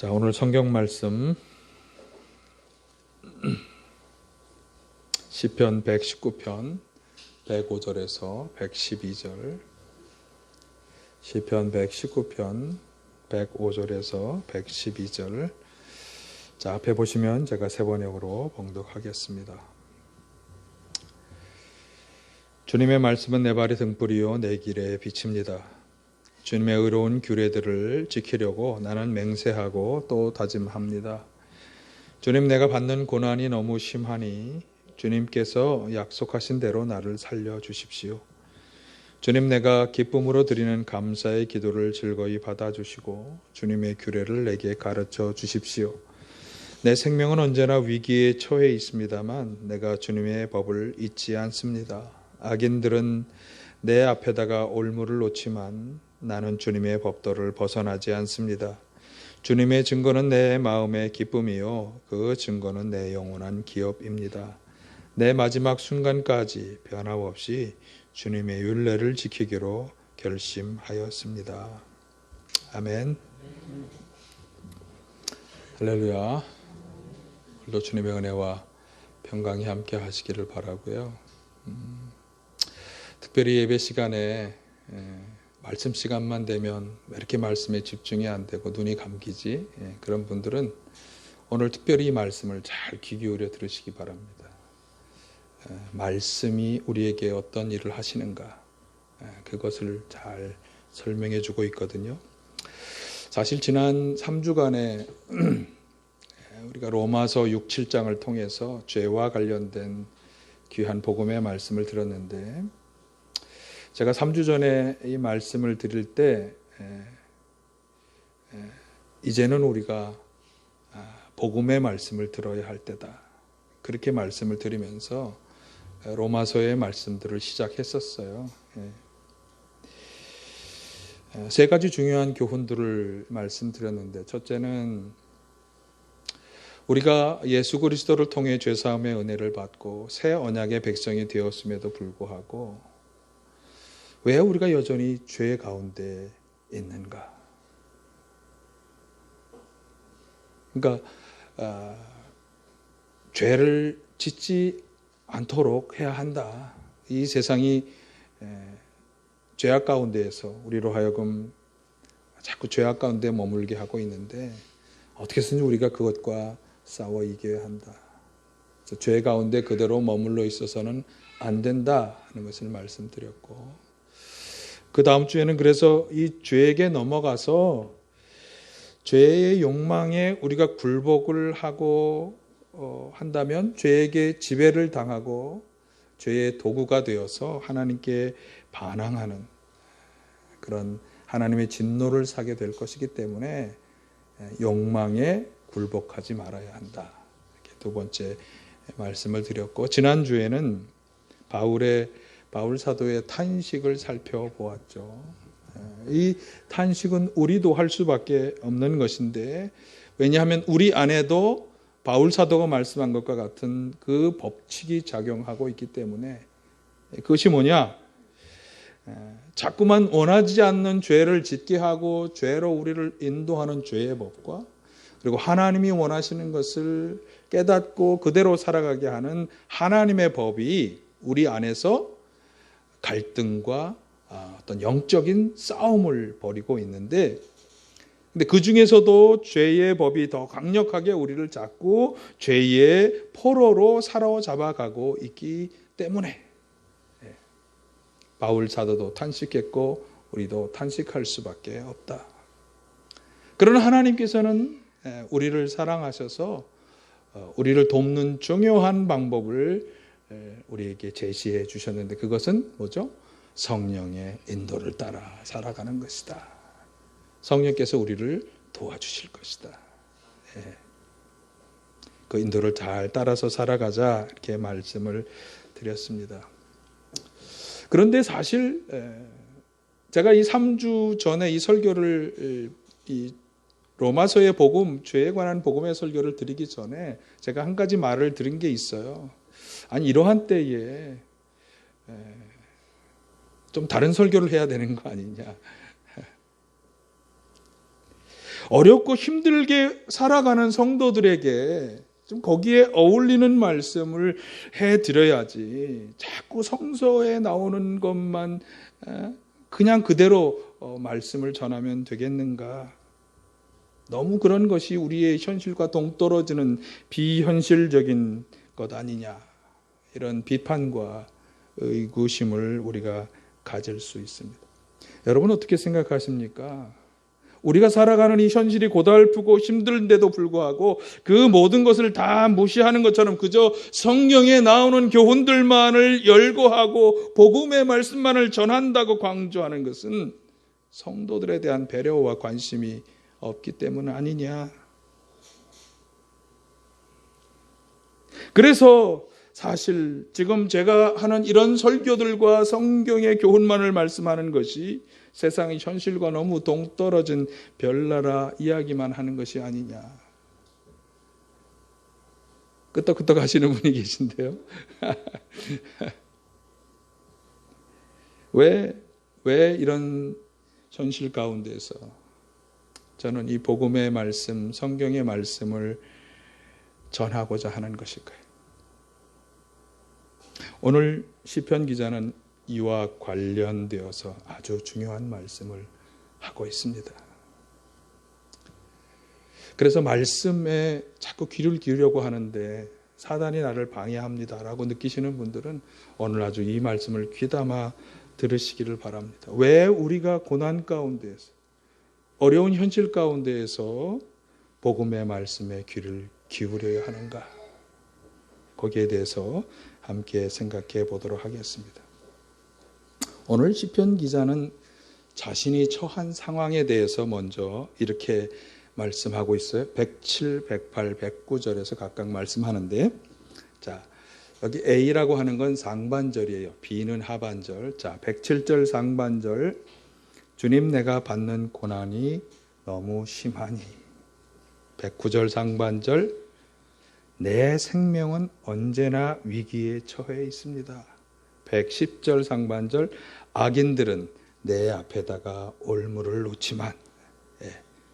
자, 오늘 성경 말씀 시편 119편 105절에서 112절, 시편 119편 105절에서 112절. 자, 앞에 보시면 제가 세 번역으로 봉독하겠습니다. 주님의 말씀은 내 발의 등불이요 내 길에 빛입니다. 주님의 의로운 규례들을 지키려고 나는 맹세하고 또 다짐합니다. 주님, 내가 받는 고난이 너무 심하니 주님께서 약속하신 대로 나를 살려주십시오. 주님, 내가 기쁨으로 드리는 감사의 기도를 즐거이 받아주시고 주님의 규례를 내게 가르쳐 주십시오. 내 생명은 언제나 위기에 처해 있습니다만 내가 주님의 법을 잊지 않습니다. 악인들은 내 앞에다가 올무를 놓지만 나는 주님의 법도를 벗어나지 않습니다. 주님의 증거는 내 마음의 기쁨이요 그 증거는 내 영원한 기업입니다. 내 마지막 순간까지 변함없이 주님의 율례를 지키기로 결심하였습니다. 아멘. 할렐루야. 오늘도 주님의 은혜와 평강이 함께 하시기를 바라고요. 특별히 예배 시간에 말씀 시간만 되면 왜 이렇게 말씀에 집중이 안 되고 눈이 감기지? 그런 분들은 오늘 특별히 이 말씀을 잘 귀 기울여 들으시기 바랍니다. 말씀이 우리에게 어떤 일을 하시는가, 그것을 잘 설명해 주고 있거든요. 사실 지난 3주간에 우리가 로마서 6, 7장을 통해서 죄와 관련된 귀한 복음의 말씀을 들었는데, 제가 3주 전에 이 말씀을 드릴 때 이제는 우리가 복음의 말씀을 들어야 할 때다, 그렇게 말씀을 드리면서 로마서의 말씀들을 시작했었어요. 세 가지 중요한 교훈들을 말씀드렸는데, 첫째는 우리가 예수 그리스도를 통해 죄사함의 은혜를 받고 새 언약의 백성이 되었음에도 불구하고 왜 우리가 여전히 죄 가운데 있는가? 그러니까 죄를 짓지 않도록 해야 한다. 이 세상이 죄악 가운데에서 우리로 하여금 자꾸 죄악 가운데 머물게 하고 있는데 어떻게 해서든 우리가 그것과 싸워 이겨야 한다. 그래서 죄 가운데 그대로 머물러 있어서는 안 된다 하는 것을 말씀드렸고, 그 다음 주에는 그래서 이 죄에게 넘어가서 죄의 욕망에 우리가 굴복을 하고 한다면 죄에게 지배를 당하고 죄의 도구가 되어서 하나님께 반항하는 그런 하나님의 진노를 사게 될 것이기 때문에 욕망에 굴복하지 말아야 한다. 이렇게 두 번째 말씀을 드렸고, 지난주에는 바울 사도의 탄식을 살펴보았죠. 이 탄식은 우리도 할 수밖에 없는 것인데, 왜냐하면 우리 안에도 바울 사도가 말씀한 것과 같은 그 법칙이 작용하고 있기 때문에, 그것이 뭐냐? 자꾸만 원하지 않는 죄를 짓게 하고 죄로 우리를 인도하는 죄의 법과, 그리고 하나님이 원하시는 것을 깨닫고 그대로 살아가게 하는 하나님의 법이 우리 안에서 갈등과 어떤 영적인 싸움을 벌이고 있는데, 근데 그 중에서도 죄의 법이 더 강력하게 우리를 잡고 죄의 포로로 사로잡아가고 있기 때문에 바울 사도도 탄식했고 우리도 탄식할 수밖에 없다. 그러나 하나님께서는 우리를 사랑하셔서 우리를 돕는 중요한 방법을 우리에게 제시해 주셨는데, 그것은 뭐죠? 성령의 인도를 따라 살아가는 것이다. 성령께서 우리를 도와주실 것이다. 그 인도를 잘 따라서 살아가자, 이렇게 말씀을 드렸습니다. 그런데 사실 제가 이 3주 전에 이 설교를, 이 로마서의 복음, 죄에 관한 복음의 설교를 드리기 전에 제가 한 가지 말을 드린 게 있어요. 아니, 이러한 때에 좀 다른 설교를 해야 되는 거 아니냐. 어렵고 힘들게 살아가는 성도들에게 좀 거기에 어울리는 말씀을 해드려야지 자꾸 성서에 나오는 것만 그냥 그대로 말씀을 전하면 되겠는가. 너무 그런 것이 우리의 현실과 동떨어지는 비현실적인 것 아니냐. 이런 비판과 의구심을 우리가 가질 수 있습니다. 여러분 어떻게 생각하십니까? 우리가 살아가는 이 현실이 고달프고 힘든데도 불구하고 그 모든 것을 다 무시하는 것처럼 그저 성경에 나오는 교훈들만을 열거하고 복음의 말씀만을 전한다고 강조하는 것은 성도들에 대한 배려와 관심이 없기 때문 아니냐. 그래서 사실 지금 제가 하는 이런 설교들과 성경의 교훈만을 말씀하는 것이 세상의 현실과 너무 동떨어진 별나라 이야기만 하는 것이 아니냐. 끄떡끄떡 하시는 분이 계신데요. 왜 이런 현실 가운데서 저는 이 복음의 말씀, 성경의 말씀을 전하고자 하는 것일까요? 오늘 시편 기자는 이와 관련되어서 아주 중요한 말씀을 하고 있습니다. 그래서 말씀에 자꾸 귀를 기울이려고 하는데 사단이 나를 방해합니다라고 느끼시는 분들은 오늘 아주 이 말씀을 귀담아 들으시기를 바랍니다. 왜 우리가 고난 가운데에서 어려운 현실 가운데에서 복음의 말씀에 귀를 기울여야 하는가? 거기에 대해서 함께 생각해 보도록 하겠습니다. 오늘 시편 기자는 자신이 처한 상황에 대해서 먼저 이렇게 말씀하고 있어요. 107, 108, 109절에서 각각 말씀하는데, 자, 여기 A라고 하는 건 상반절이에요. B는 하반절. 자, 107절 상반절. 주님 내가 받는 고난이 너무 심하니. 109절 상반절. 내 생명은 언제나 위기에 처해 있습니다. 110절 상반절. 악인들은 내 앞에다가 올무를 놓지만.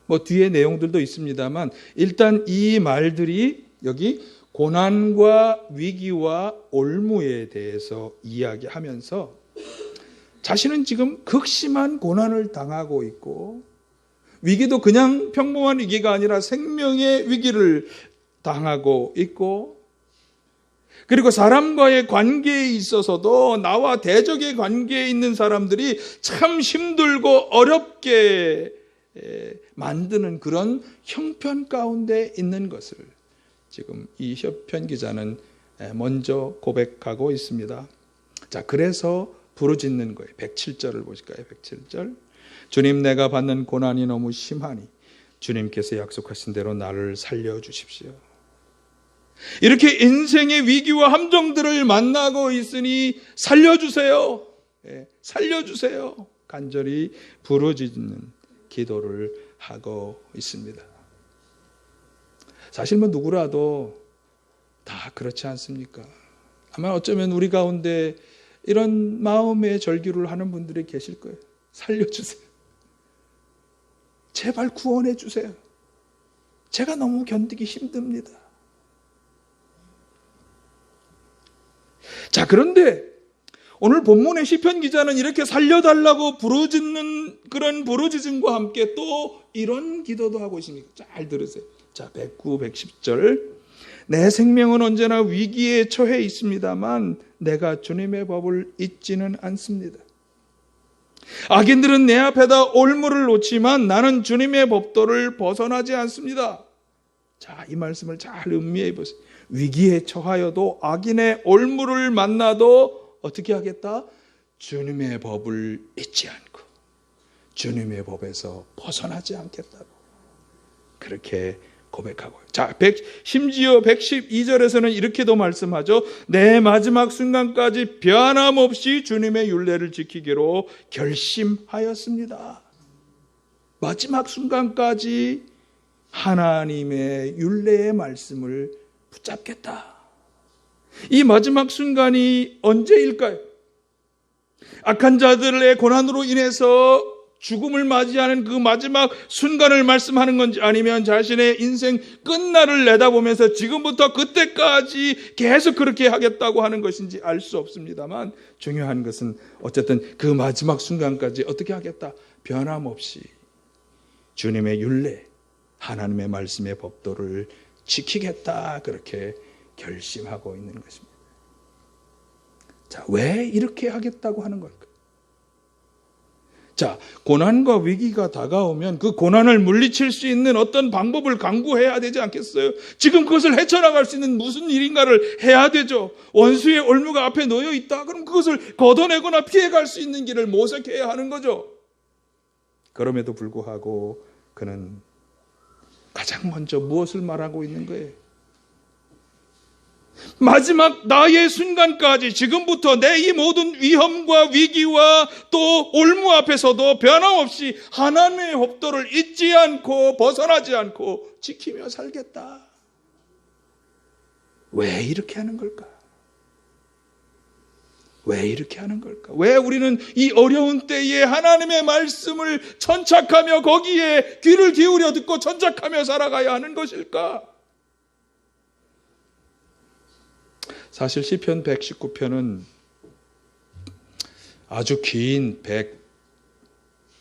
뭐 뒤에 내용들도 있습니다만 일단 이 말들이 여기 고난과 위기와 올무에 대해서 이야기하면서 자신은 지금 극심한 고난을 당하고 있고 위기도 그냥 평범한 위기가 아니라 생명의 위기를 당하고 있고 그리고 사람과의 관계에 있어서도 나와 대적의 관계에 있는 사람들이 참 힘들고 어렵게 만드는 그런 형편 가운데 있는 것을 지금 이 시편 기자는 먼저 고백하고 있습니다. 자, 그래서 부르짖는 거예요. 107절을 보실까요? 107절. 주님 내가 받는 고난이 너무 심하니 주님께서 약속하신 대로 나를 살려주십시오. 이렇게 인생의 위기와 함정들을 만나고 있으니 살려주세요. 살려주세요. 간절히 부르짖는 기도를 하고 있습니다. 사실 뭐 누구라도 다 그렇지 않습니까? 아마 어쩌면 우리 가운데 이런 마음의 절규를 하는 분들이 계실 거예요. 살려주세요. 제발 구원해 주세요. 제가 너무 견디기 힘듭니다. 자, 그런데 오늘 본문의 시편 기자는 이렇게 살려달라고 부르짖는 그런 부르짖음과 함께 또 이런 기도도 하고 있습니다. 잘 들으세요. 자, 109, 110절. 내 생명은 언제나 위기에 처해 있습니다만 내가 주님의 법을 잊지는 않습니다. 악인들은 내 앞에다 올무를 놓지만 나는 주님의 법도를 벗어나지 않습니다. 자, 이 말씀을 잘 음미해 보세요. 위기에 처하여도 악인의 올무를 만나도 어떻게 하겠다? 주님의 법을 잊지 않고 주님의 법에서 벗어나지 않겠다고 그렇게 고백하고요. 자, 심지어 112절에서는 이렇게도 말씀하죠. 내 마지막 순간까지 변함없이 주님의 율례를 지키기로 결심하였습니다. 마지막 순간까지 하나님의 율례의 말씀을 붙잡겠다. 이 마지막 순간이 언제일까요? 악한 자들의 고난으로 인해서 죽음을 맞이하는 그 마지막 순간을 말씀하는 건지, 아니면 자신의 인생 끝날을 내다보면서 지금부터 그때까지 계속 그렇게 하겠다고 하는 것인지 알 수 없습니다만, 중요한 것은 어쨌든 그 마지막 순간까지 어떻게 하겠다, 변함없이 주님의 율례, 하나님의 말씀의 법도를 지키겠다, 그렇게 결심하고 있는 것입니다. 자, 왜 이렇게 하겠다고 하는 걸까? 자, 고난과 위기가 다가오면 그 고난을 물리칠 수 있는 어떤 방법을 강구해야 되지 않겠어요? 지금 그것을 헤쳐나갈 수 있는 무슨 일인가를 해야 되죠. 원수의 올무가 앞에 놓여 있다. 그럼 그것을 걷어내거나 피해갈 수 있는 길을 모색해야 하는 거죠. 그럼에도 불구하고 그는 가장 먼저 무엇을 말하고 있는 거예요? 마지막 나의 순간까지, 지금부터 내 이 모든 위험과 위기와 또 올무 앞에서도 변함없이 하나님의 법도를 잊지 않고 벗어나지 않고 지키며 살겠다. 왜 이렇게 하는 걸까? 왜 이렇게 하는 걸까? 왜 우리는 이 어려운 때에 하나님의 말씀을 천착하며 거기에 귀를 기울여 듣고 천착하며 살아가야 하는 것일까? 사실 시편 119편은 아주 긴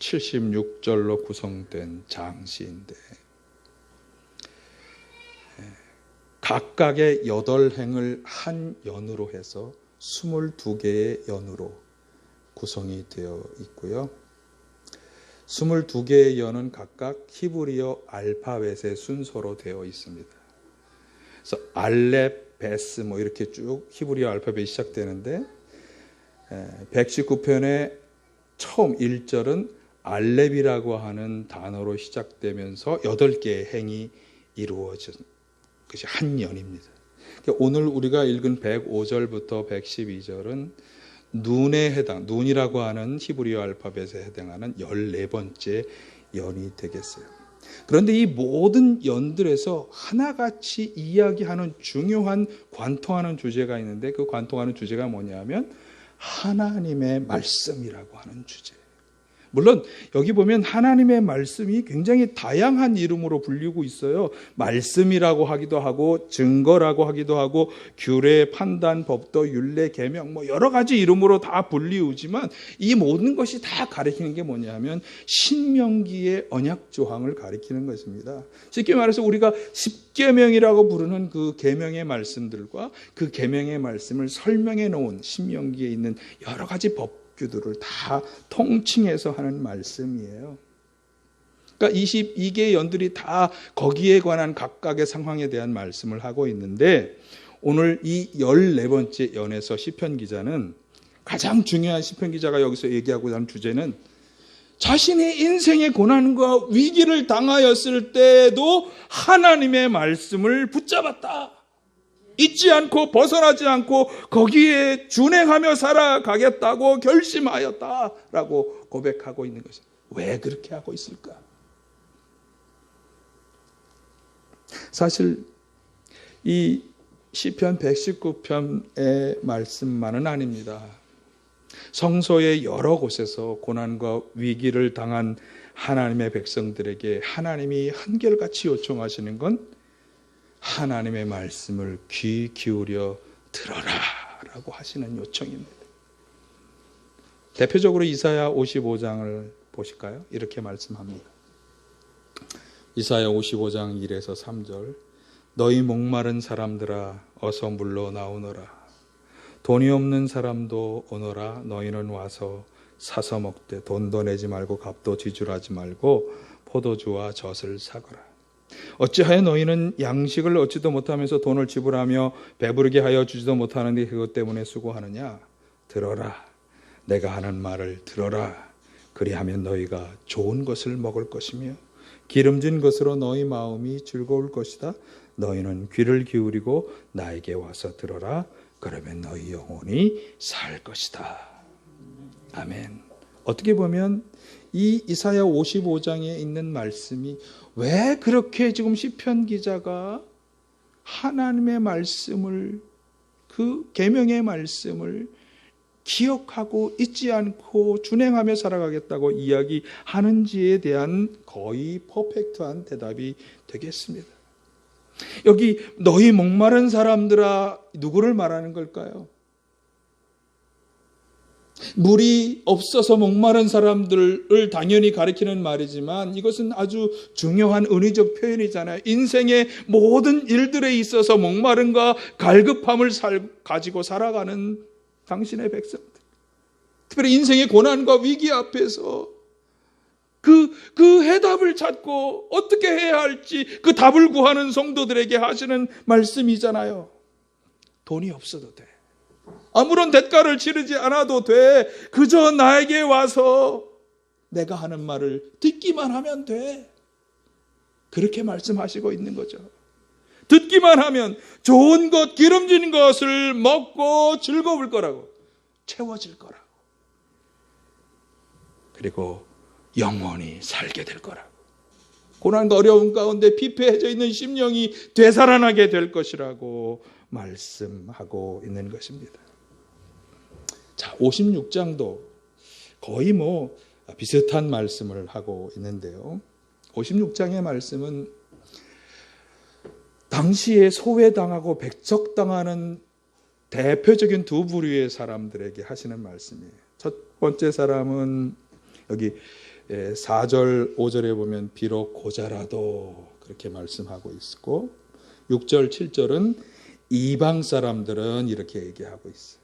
176절로 구성된 장시인데, 각각의 8행을 한 연으로 해서 22개의 연으로 구성이 되어 있고요. 22개의 연은 각각 히브리어 알파벳의 순서로 되어 있습니다. 그래서 알렙, 베스 이렇게 쭉 히브리어 알파벳이 시작되는데, 119편의 처음 1절은 알렙이라고 하는 단어로 시작되면서 8개의 행이 이루어진 것이 한 연입니다. 오늘 우리가 읽은 105절부터 112절은 눈에 해당, 눈이라고 하는 히브리어 알파벳에 해당하는 14번째 연이 되겠어요. 그런데 이 모든 연들에서 하나같이 이야기하는 중요한 관통하는 주제가 있는데, 그 관통하는 주제가 뭐냐면 하나님의 말씀이라고 하는 주제. 물론 여기 보면 하나님의 말씀이 굉장히 다양한 이름으로 불리고 있어요. 말씀이라고 하기도 하고, 증거라고 하기도 하고, 규례, 판단, 법도, 율례, 계명 여러 가지 이름으로 다 불리우지만 이 모든 것이 다 가리키는 게 뭐냐면 신명기의 언약 조항을 가리키는 것입니다. 쉽게 말해서 우리가 십계명이라고 부르는 그 계명의 말씀들과 그 계명의 말씀을 설명해 놓은 신명기에 있는 여러 가지 법규들을 다 통칭해서 하는 말씀이에요. 그러니까 22개의 연들이 다 거기에 관한 각각의 상황에 대한 말씀을 하고 있는데, 오늘 이 14번째 연에서 시편 기자는, 가장 중요한 시편 기자가 여기서 얘기하고 있는 주제는 자신의 인생의 고난과 위기를 당하였을 때에도 하나님의 말씀을 붙잡았다. 잊지 않고 벗어나지 않고 거기에 준행하며 살아가겠다고 결심하였다라고 고백하고 있는 것입니다. 왜 그렇게 하고 있을까? 사실 이 시편 119편의 말씀만은 아닙니다. 성서의 여러 곳에서 고난과 위기를 당한 하나님의 백성들에게 하나님이 한결같이 요청하시는 건 하나님의 말씀을 귀 기울여 들어라 라고 하시는 요청입니다. 대표적으로 이사야 55장을 보실까요? 이렇게 말씀합니다. 이사야 55장 1에서 3절. 너희 목마른 사람들아 어서 물러 나오너라. 돈이 없는 사람도 오너라. 너희는 와서 사서 먹되 돈도 내지 말고 값도 지출하지 말고 포도주와 젖을 사거라. 어찌하여 너희는 양식을 얻지도 못하면서 돈을 지불하며 배부르게 하여 주지도 못하는데 그것 때문에 수고하느냐? 들어라. 내가 하는 말을 들어라. 그리하면 너희가 좋은 것을 먹을 것이며 기름진 것으로 너희 마음이 즐거울 것이다. 너희는 귀를 기울이고 나에게 와서 들어라. 그러면 너희 영혼이 살 것이다. 아멘. 어떻게 보면 이 이사야 55장에 있는 말씀이 왜 그렇게 지금 시편 기자가 하나님의 말씀을, 그 계명의 말씀을 기억하고 잊지 않고 준행하며 살아가겠다고 이야기하는지에 대한 거의 퍼펙트한 대답이 되겠습니다. 여기 너희 목마른 사람들아, 누구를 말하는 걸까요? 물이 없어서 목마른 사람들을 당연히 가리키는 말이지만 이것은 아주 중요한 은의적 표현이잖아요. 인생의 모든 일들에 있어서 목마름과 갈급함을 가지고 살아가는 당신의 백성들, 특별히 인생의 고난과 위기 앞에서 그 해답을 찾고 어떻게 해야 할지 그 답을 구하는 성도들에게 하시는 말씀이잖아요. 돈이 없어도 돼. 아무런 대가를 치르지 않아도 돼. 그저 나에게 와서 내가 하는 말을 듣기만 하면 돼. 그렇게 말씀하시고 있는 거죠. 듣기만 하면 좋은 것, 기름진 것을 먹고 즐거울 거라고, 채워질 거라고, 그리고 영원히 살게 될 거라고, 고난과 어려움 가운데 피폐해져 있는 심령이 되살아나게 될 것이라고 말씀하고 있는 것입니다. 자, 56장도 거의 비슷한 말씀을 하고 있는데요. 56장의 말씀은 당시에 소외당하고 백척당하는 대표적인 두 부류의 사람들에게 하시는 말씀이에요. 첫 번째 사람은 여기 4절 5절에 보면 비록 고자라도 그렇게 말씀하고 있고, 6절 7절은 이방 사람들은 이렇게 얘기하고 있어요.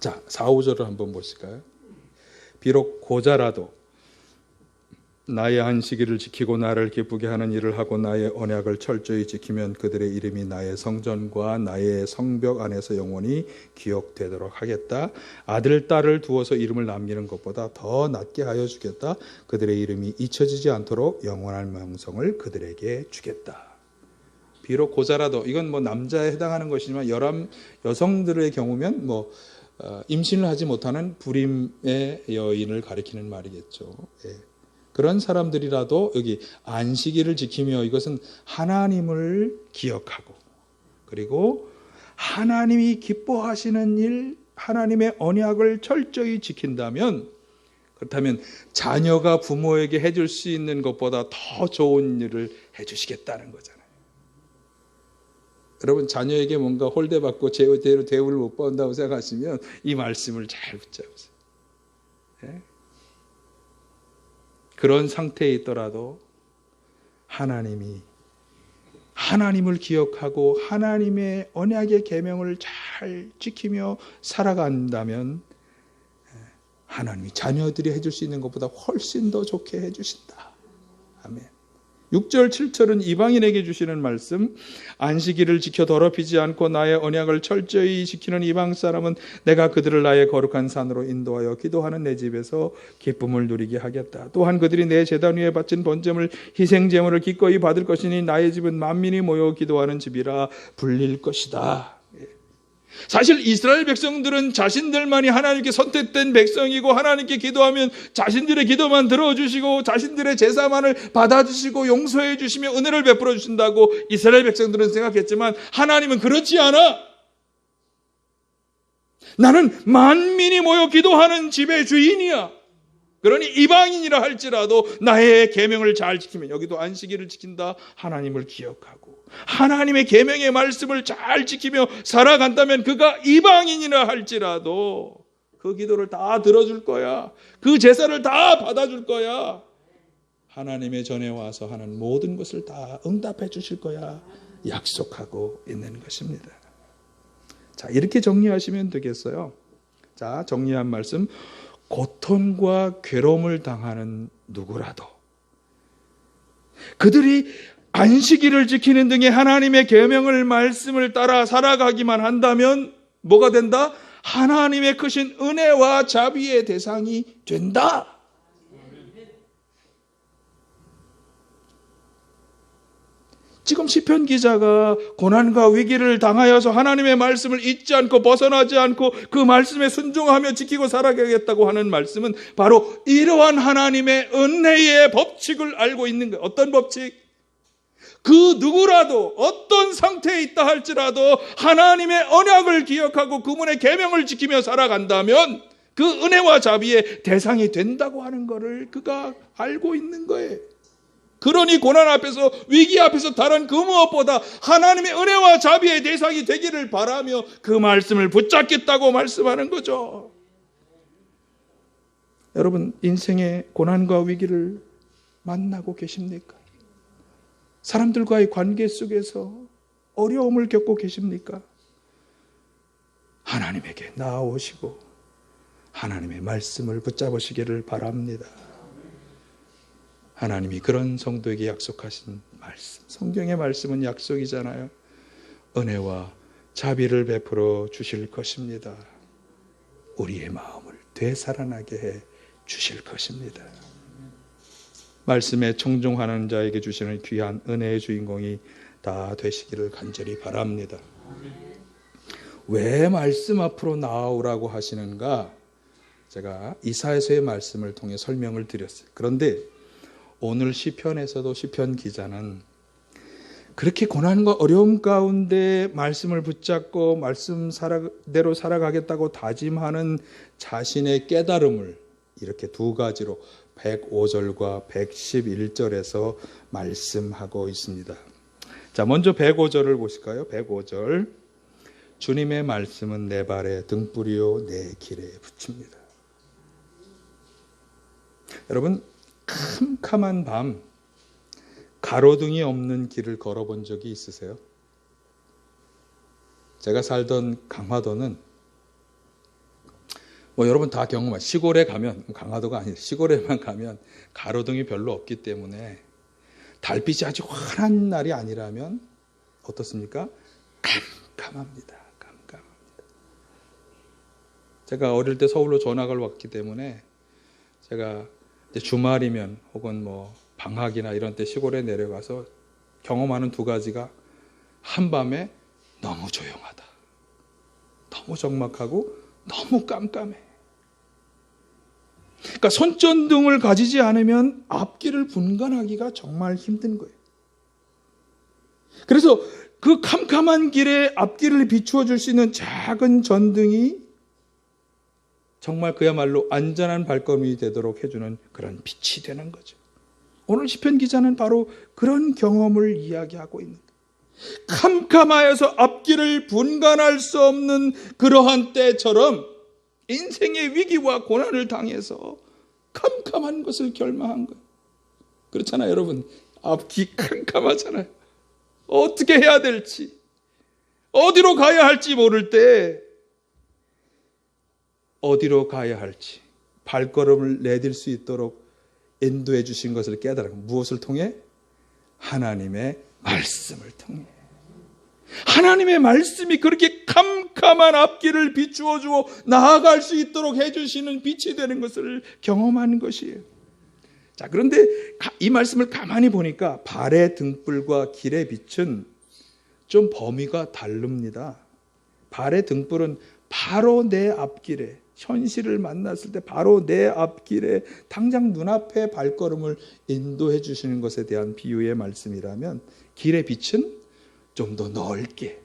자, 4, 5절을 한번 보실까요? 비록 고자라도 나의 안식일을 지키고 나를 기쁘게 하는 일을 하고 나의 언약을 철저히 지키면 그들의 이름이 나의 성전과 나의 성벽 안에서 영원히 기억되도록 하겠다. 아들, 딸을 두어서 이름을 남기는 것보다 더 낫게 하여 주겠다. 그들의 이름이 잊혀지지 않도록 영원한 명성을 그들에게 주겠다. 비록 고자라도, 이건 남자에 해당하는 것이지만 여성들의 경우면 임신을 하지 못하는 불임의 여인을 가리키는 말이겠죠. 예. 그런 사람들이라도 여기 안식일을 지키며, 이것은 하나님을 기억하고, 그리고 하나님이 기뻐하시는 일, 하나님의 언약을 철저히 지킨다면, 그렇다면 자녀가 부모에게 해줄 수 있는 것보다 더 좋은 일을 해주시겠다는 거잖아요. 여러분, 자녀에게 뭔가 홀대받고 제대로 대우를 못 받는다고 생각하시면 이 말씀을 잘 붙잡으세요. 네? 그런 상태에 있더라도 하나님을 기억하고 하나님의 언약의 계명을 잘 지키며 살아간다면 하나님이 자녀들이 해줄 수 있는 것보다 훨씬 더 좋게 해주신다. 아멘. 6절 7절은 이방인에게 주시는 말씀, 안식일을 지켜 더럽히지 않고 나의 언약을 철저히 지키는 이방 사람은 내가 그들을 나의 거룩한 산으로 인도하여 기도하는 내 집에서 기쁨을 누리게 하겠다. 또한 그들이 내 제단 위에 바친 번제물 희생제물을 기꺼이 받을 것이니 나의 집은 만민이 모여 기도하는 집이라 불릴 것이다. 사실 이스라엘 백성들은 자신들만이 하나님께 선택된 백성이고, 하나님께 기도하면 자신들의 기도만 들어주시고 자신들의 제사만을 받아주시고 용서해 주시며 은혜를 베풀어 주신다고 이스라엘 백성들은 생각했지만, 하나님은 그렇지 않아. 나는 만민이 모여 기도하는 집의 주인이야. 그러니 이방인이라 할지라도 나의 계명을 잘 지키면, 여기도 안식일을 지킨다, 하나님을 기억하고 하나님의 계명의 말씀을 잘 지키며 살아간다면 그가 이방인이라 할지라도 그 기도를 다 들어줄 거야. 그 제사를 다 받아줄 거야. 하나님의 전에 와서 하는 모든 것을 다 응답해 주실 거야. 약속하고 있는 것입니다. 자, 이렇게 정리하시면 되겠어요. 자, 정리한 말씀, 고통과 괴로움을 당하는 누구라도 그들이 안식일을 지키는 등의 하나님의 계명을 말씀을 따라 살아가기만 한다면 뭐가 된다? 하나님의 크신 은혜와 자비의 대상이 된다. 지금 시편 기자가 고난과 위기를 당하여서 하나님의 말씀을 잊지 않고 벗어나지 않고 그 말씀에 순종하며 지키고 살아가겠다고 하는 말씀은 바로 이러한 하나님의 은혜의 법칙을 알고 있는 거예요. 어떤 법칙? 그 누구라도 어떤 상태에 있다 할지라도 하나님의 언약을 기억하고 그분의 계명을 지키며 살아간다면 그 은혜와 자비의 대상이 된다고 하는 것을 그가 알고 있는 거예요. 그러니 고난 앞에서, 위기 앞에서 다른 그 무엇보다 하나님의 은혜와 자비의 대상이 되기를 바라며 그 말씀을 붙잡겠다고 말씀하는 거죠. 여러분, 인생의 고난과 위기를 만나고 계십니까? 사람들과의 관계 속에서 어려움을 겪고 계십니까? 하나님에게 나아오시고 하나님의 말씀을 붙잡으시기를 바랍니다. 하나님이 그런 성도에게 약속하신 말씀, 성경의 말씀은 약속이잖아요. 은혜와 자비를 베풀어 주실 것입니다. 우리의 마음을 되살아나게 해 주실 것입니다. 말씀에 청종하는 자에게 주시는 귀한 은혜의 주인공이 다 되시기를 간절히 바랍니다. 왜 말씀 앞으로 나아오라고 하시는가? 제가 이사야서의 말씀을 통해 설명을 드렸어요. 그런데 오늘 시편에서도 시편 기자는 그렇게 고난과 어려움 가운데 말씀을 붙잡고 말씀대로 살아가겠다고 다짐하는 자신의 깨달음을 이렇게 두 가지로 105절과 111절에서 말씀하고 있습니다. 자, 먼저 105절을 보실까요? 105절. 주님의 말씀은 내 발에 등불이요 내 길에 붙입니다. 여러분, 캄캄한 밤 가로등이 없는 길을 걸어본 적이 있으세요? 제가 살던 강화도는 여러분 다 경험한, 시골에 가면, 강화도가 아니라 시골에만 가면 가로등이 별로 없기 때문에 달빛이 아주 환한 날이 아니라면 어떻습니까? 깜깜합니다. 깜깜합니다. 제가 어릴 때 서울로 전학을 왔기 때문에 제가 이제 주말이면 혹은 방학이나 이런 때 시골에 내려가서 경험하는 두 가지가 한밤에 너무 조용하다. 너무 적막하고 너무 깜깜해. 그러니까 손전등을 가지지 않으면 앞길을 분간하기가 정말 힘든 거예요. 그래서 그 캄캄한 길에 앞길을 비추어 줄 수 있는 작은 전등이 정말 그야말로 안전한 발걸음이 되도록 해주는 그런 빛이 되는 거죠. 오늘 시편 기자는 바로 그런 경험을 이야기하고 있는 거예요. 캄캄하여서 앞길을 분간할 수 없는 그러한 때처럼 인생의 위기와 고난을 당해서 캄캄한 것을 결망한 거예요. 그렇잖아요, 여러분. 앞이 캄캄하잖아요. 어떻게 해야 될지, 어디로 가야 할지 모를 때 어디로 가야 할지 발걸음을 내딜 수 있도록 인도해 주신 것을 깨달은, 무엇을 통해? 하나님의 말씀을 통해. 하나님의 말씀이 그렇게 캄캄한 앞길을 비추어 주어 나아갈 수 있도록 해주시는 빛이 되는 것을 경험하는 것이에요. 자, 그런데 이 말씀을 가만히 보니까 발의 등불과 길의 빛은 좀 범위가 다릅니다. 발의 등불은 바로 내 앞길에, 현실을 만났을 때 바로 내 앞길에 당장 눈앞에 발걸음을 인도해 주시는 것에 대한 비유의 말씀이라면, 길의 빛은 좀 더 넓게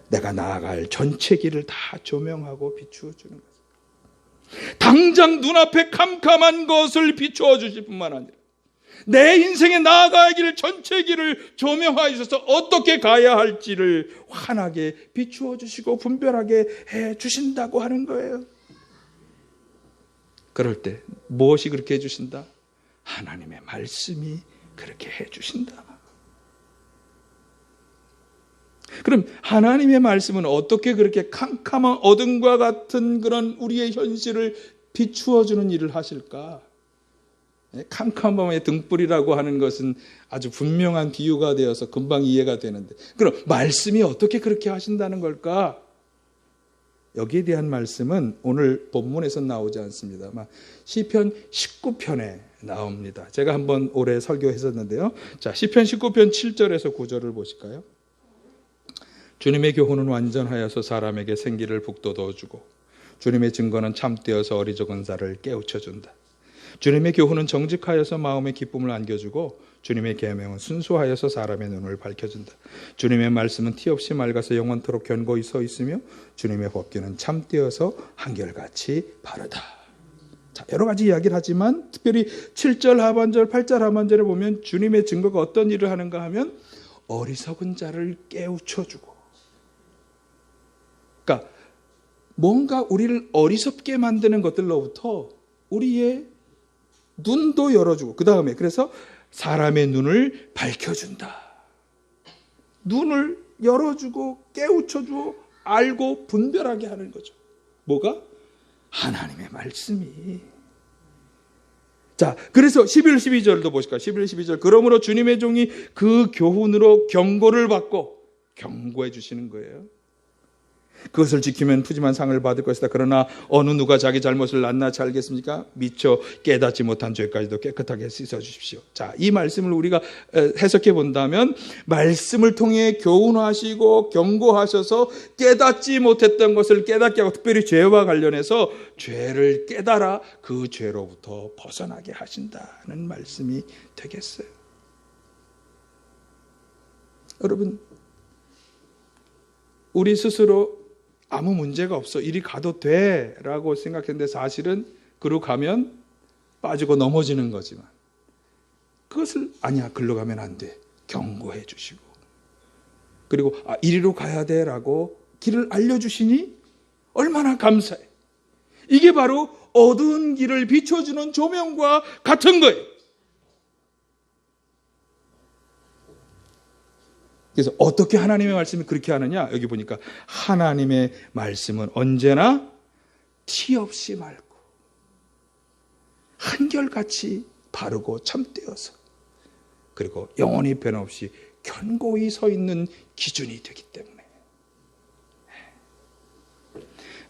내가 나아갈 전체 길을 다 조명하고 비추어 주는 거예요. 당장 눈앞에 캄캄한 것을 비추어 주실 뿐만 아니라 내 인생에 나아가야 길 전체 길을 조명하셔서 어떻게 가야 할지를 환하게 비추어 주시고 분별하게 해 주신다고 하는 거예요. 그럴 때 무엇이 그렇게 해 주신다? 하나님의 말씀이 그렇게 해 주신다. 그럼 하나님의 말씀은 어떻게 그렇게 캄캄한 어둠과 같은 그런 우리의 현실을 비추어주는 일을 하실까? 캄캄함의 등불이라고 하는 것은 아주 분명한 비유가 되어서 금방 이해가 되는데, 그럼 말씀이 어떻게 그렇게 하신다는 걸까? 여기에 대한 말씀은 오늘 본문에서 나오지 않습니다. 시편 19편에 나옵니다. 제가 한번 올해 설교했었는데요. 자, 시편 19편 7절에서 9절을 보실까요? 주님의 교훈은 완전하여서 사람에게 생기를 북돋워 주고 주님의 증거는 참되어서 어리석은 자를 깨우쳐 준다. 주님의 교훈은 정직하여서 마음의 기쁨을 안겨주고 주님의 계명은 순수하여서 사람의 눈을 밝혀준다. 주님의 말씀은 티없이 맑아서 영원토록 견고히 서 있으며 주님의 법궤는 참되어서 한결같이 바르다. 자, 여러 가지 이야기를 하지만 특별히 7절 하반절, 8절 하반절에 보면 주님의 증거가 어떤 일을 하는가 하면 어리석은 자를 깨우쳐주고, 그러니까 뭔가 우리를 어리석게 만드는 것들로부터 우리의 눈도 열어주고, 그 다음에 그래서 사람의 눈을 밝혀준다. 눈을 열어주고 깨우쳐주고 알고 분별하게 하는 거죠. 뭐가? 하나님의 말씀이. 자, 그래서 11, 12절도 보실까요? 11, 12절. 그러므로 주님의 종이 그 교훈으로 경고를 받고, 경고해 주시는 거예요. 그것을 지키면 푸짐한 상을 받을 것이다. 그러나 어느 누가 자기 잘못을 낱낱이 알겠습니까? 미처 깨닫지 못한 죄까지도 깨끗하게 씻어주십시오. 자, 이 말씀을 우리가 해석해 본다면 말씀을 통해 교훈하시고 경고하셔서 깨닫지 못했던 것을 깨닫게 하고, 특별히 죄와 관련해서 죄를 깨달아 그 죄로부터 벗어나게 하신다는 말씀이 되겠어요. 여러분, 우리 스스로 아무 문제가 없어, 이리 가도 돼 라고 생각했는데 사실은 그로 가면 빠지고 넘어지는 거지만, 그것을 아니야, 글로 가면 안 돼, 경고해 주시고, 그리고 이리로 가야 돼 라고 길을 알려주시니 얼마나 감사해. 이게 바로 어두운 길을 비춰주는 조명과 같은 거예요. 그래서 어떻게 하나님의 말씀이 그렇게 하느냐? 여기 보니까 하나님의 말씀은 언제나 티 없이 맑고 한결같이 바르고 참되어서, 그리고 영원히 변함없이 견고히 서 있는 기준이 되기 때문에.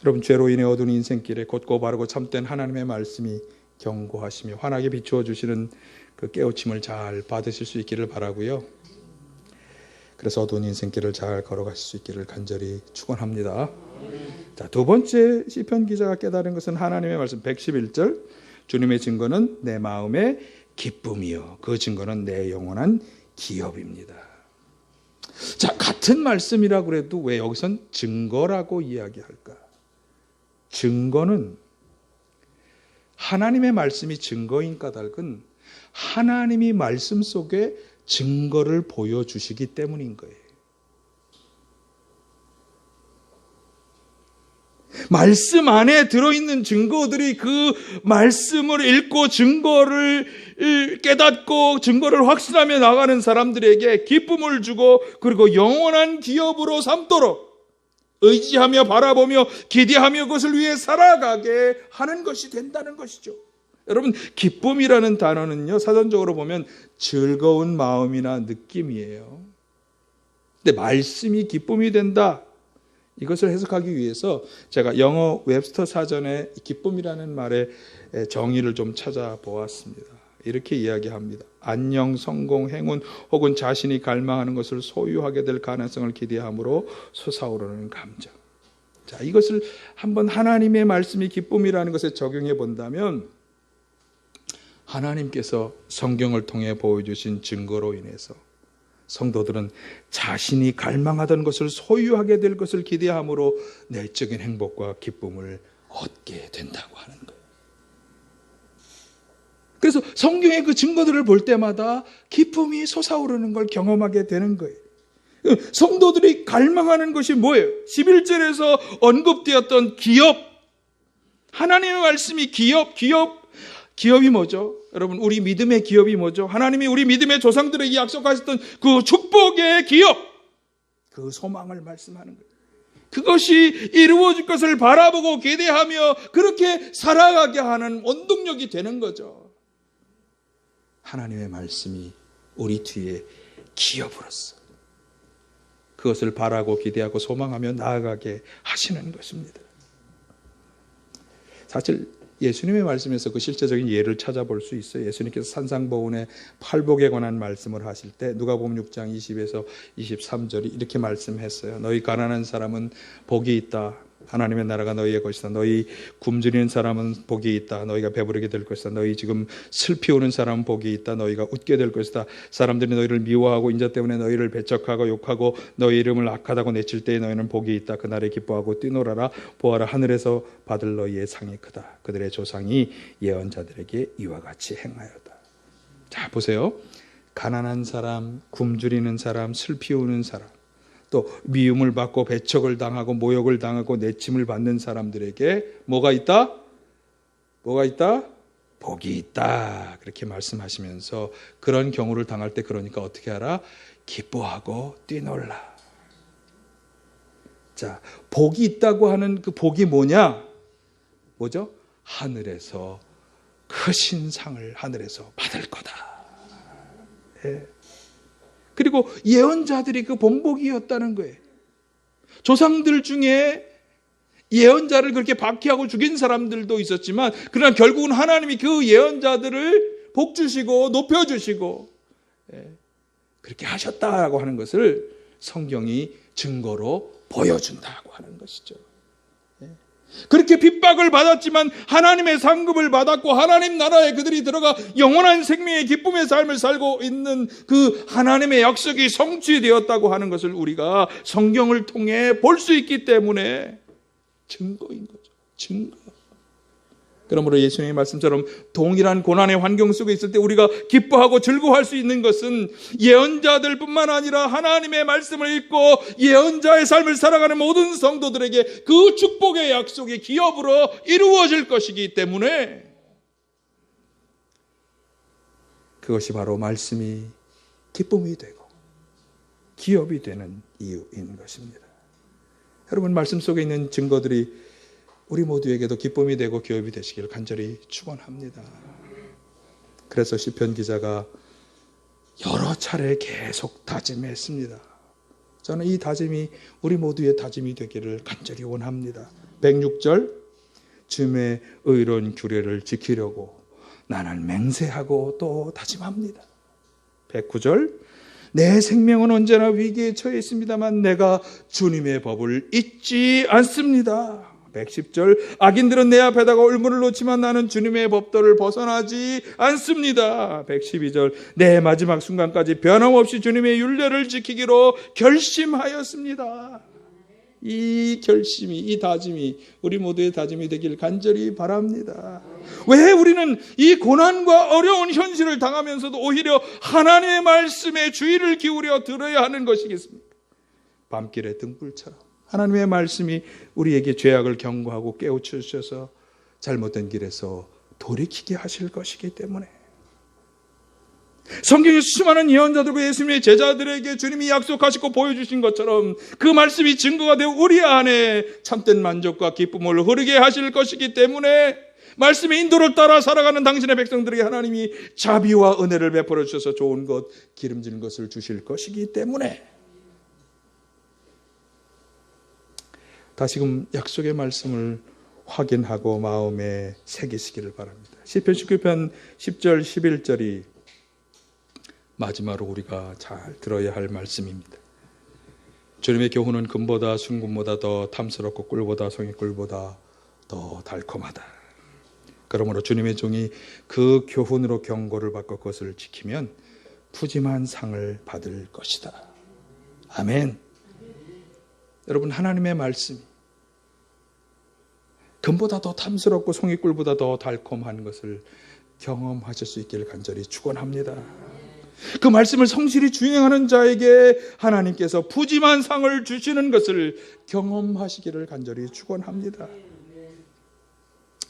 여러분, 죄로 인해 어두운 인생길에 곧고 바르고 참된 하나님의 말씀이 경고하시며 환하게 비추어 주시는 그 깨우침을 잘 받으실 수 있기를 바라고요. 그래서 어두운 인생길을 잘 걸어가실 수 있기를 간절히 축원합니다. 자, 두 번째 시편 기자가 깨달은 것은 하나님의 말씀 111절. 주님의 증거는 내 마음의 기쁨이요 그 증거는 내 영원한 기업입니다. 자, 같은 말씀이라고 해도 왜 여기선 증거라고 이야기할까? 증거는, 하나님의 말씀이 증거인 까닭은 하나님이 말씀 속에 증거를 보여주시기 때문인 거예요. 말씀 안에 들어있는 증거들이 그 말씀을 읽고 증거를 깨닫고 증거를 확신하며 나가는 사람들에게 기쁨을 주고, 그리고 영원한 기업으로 삼도록 의지하며 바라보며 기대하며 그것을 위해 살아가게 하는 것이 된다는 것이죠. 여러분, 기쁨이라는 단어는요, 사전적으로 보면 즐거운 마음이나 느낌이에요. 근데 말씀이 기쁨이 된다, 이것을 해석하기 위해서 제가 영어 웹스터 사전에 기쁨이라는 말의 정의를 좀 찾아보았습니다. 이렇게 이야기합니다. 안녕, 성공, 행운 혹은 자신이 갈망하는 것을 소유하게 될 가능성을 기대함으로 솟아오르는 감정. 자, 이것을 한번 하나님의 말씀이 기쁨이라는 것에 적용해 본다면, 하나님께서 성경을 통해 보여주신 증거로 인해서 성도들은 자신이 갈망하던 것을 소유하게 될 것을 기대함으로 내적인 행복과 기쁨을 얻게 된다고 하는 거예요. 그래서 성경의 그 증거들을 볼 때마다 기쁨이 솟아오르는 걸 경험하게 되는 거예요. 성도들이 갈망하는 것이 뭐예요? 11절에서 언급되었던 기업, 하나님의 말씀이 기업이 뭐죠? 여러분, 우리 믿음의 기업이 뭐죠? 하나님이 우리 믿음의 조상들에게 약속하셨던 그 축복의 기업, 그 소망을 말씀하는 거예요. 그것이 이루어질 것을 바라보고 기대하며 그렇게 살아가게 하는 원동력이 되는 거죠. 하나님의 말씀이 우리 뒤에 기업으로서 그것을 바라고 기대하고 소망하며 나아가게 하시는 것입니다. 사실 예수님의 말씀에서 그 실제적인 예를 찾아볼 수 있어요. 예수님께서 산상보훈의 팔복에 관한 말씀을 하실 때 누가복음 6장 20에서 23절이 이렇게 말씀했어요. 너희 가난한 사람은 복이 있다. 하나님의 나라가 너희의 것이다. 너희 굶주리는 사람은 복이 있다. 너희가 배부르게 될 것이다. 너희 지금 슬피 우는 사람은 복이 있다. 너희가 웃게 될 것이다. 사람들이 너희를 미워하고 인자 때문에 너희를 배척하고 욕하고 너희 이름을 악하다고 내칠 때에 너희는 복이 있다. 그날에 기뻐하고 뛰놀아라. 보아라, 하늘에서 받을 너희의 상이 크다. 그들의 조상이 예언자들에게 이와 같이 행하였다. 자, 보세요. 가난한 사람, 굶주리는 사람, 슬피 우는 사람, 또 미움을 받고 배척을 당하고 모욕을 당하고 내침을 받는 사람들에게 뭐가 있다? 뭐가 있다? 복이 있다. 그렇게 말씀하시면서 그런 경우를 당할 때 그러니까 어떻게 하라? 기뻐하고 뛰놀라. 자, 복이 있다고 하는 그 복이 뭐냐? 뭐죠? 하늘에서 크신 상을 하늘에서 받을 거다. 예. 그리고 예언자들이 그 본복이었다는 거예요. 조상들 중에 예언자를 그렇게 박해하고 죽인 사람들도 있었지만 그러나 결국은 하나님이 그 예언자들을 복 주시고 높여주시고 그렇게 하셨다라고 하는 것을 성경이 증거로 보여준다고 하는 것이죠. 그렇게 핍박을 받았지만 하나님의 상급을 받았고 하나님 나라에 그들이 들어가 영원한 생명의 기쁨의 삶을 살고 있는 그 하나님의 약속이 성취되었다고 하는 것을 우리가 성경을 통해 볼 수 있기 때문에 증거인 거죠. 증거. 그러므로 예수님의 말씀처럼 동일한 고난의 환경 속에 있을 때 우리가 기뻐하고 즐거워할 수 있는 것은 예언자들뿐만 아니라 하나님의 말씀을 읽고 예언자의 삶을 살아가는 모든 성도들에게 그 축복의 약속이 기업으로 이루어질 것이기 때문에 그것이 바로 말씀이 기쁨이 되고 기업이 되는 이유인 것입니다. 여러분, 말씀 속에 있는 증거들이 우리 모두에게도 기쁨이 되고 기업이 되시길 간절히 축원합니다. 그래서 시편 기자가 여러 차례 계속 다짐했습니다. 저는 이 다짐이 우리 모두의 다짐이 되기를 간절히 원합니다. 106절, 주의 의로운 규례를 지키려고 나는 맹세하고 또 다짐합니다. 109절, 내 생명은 언제나 위기에 처해 있습니다만 내가 주님의 법을 잊지 않습니다. 110절, 악인들은 내 앞에다가 올무를 놓지만 나는 주님의 법도를 벗어나지 않습니다. 112절, 내 마지막 순간까지 변함없이 주님의 율례를 지키기로 결심하였습니다. 이 결심이, 이 다짐이 우리 모두의 다짐이 되길 간절히 바랍니다. 왜 우리는 이 고난과 어려운 현실을 당하면서도 오히려 하나님의 말씀에 주의를 기울여 들어야 하는 것이겠습니까? 밤길의 등불처럼 하나님의 말씀이 우리에게 죄악을 경고하고 깨우쳐 주셔서 잘못된 길에서 돌이키게 하실 것이기 때문에 성경의 수많은 예언자들과 예수님의 제자들에게 주님이 약속하시고 보여주신 것처럼 그 말씀이 증거가 되어 우리 안에 참된 만족과 기쁨을 흐르게 하실 것이기 때문에 말씀의 인도를 따라 살아가는 당신의 백성들에게 하나님이 자비와 은혜를 베풀어 주셔서 좋은 것, 기름진 것을 주실 것이기 때문에 다시금 약속의 말씀을 확인하고 마음에 새기시기를 바랍니다. 시편 19편 10절 11절이 마지막으로 우리가 잘 들어야 할 말씀입니다. 주님의 교훈은 금보다 순금보다 더 탐스럽고 꿀보다 송이꿀보다 더 달콤하다. 그러므로 주님의 종이 그 교훈으로 경고를 받고 그것을 지키면 푸짐한 상을 받을 것이다. 아멘. 여러분, 하나님의 말씀이 금보다 더 탐스럽고 송이꿀보다 더 달콤한 것을 경험하실 수 있기를 간절히 축원합니다. 그 말씀을 성실히 주행하는 자에게 하나님께서 푸짐한 상을 주시는 것을 경험하시기를 간절히 축원합니다.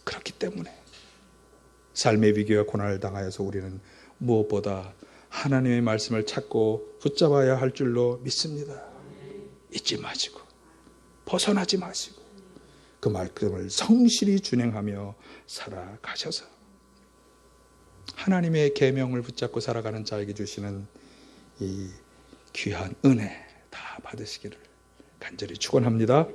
그렇기 때문에 삶의 위기와 고난을 당하여서 우리는 무엇보다 하나님의 말씀을 찾고 붙잡아야 할 줄로 믿습니다. 잊지 마시고 벗어나지 마시고 그 말씀을 성실히 준행하며 살아가셔서 하나님의 계명을 붙잡고 살아가는 자에게 주시는 이 귀한 은혜 다 받으시기를 간절히 축원합니다.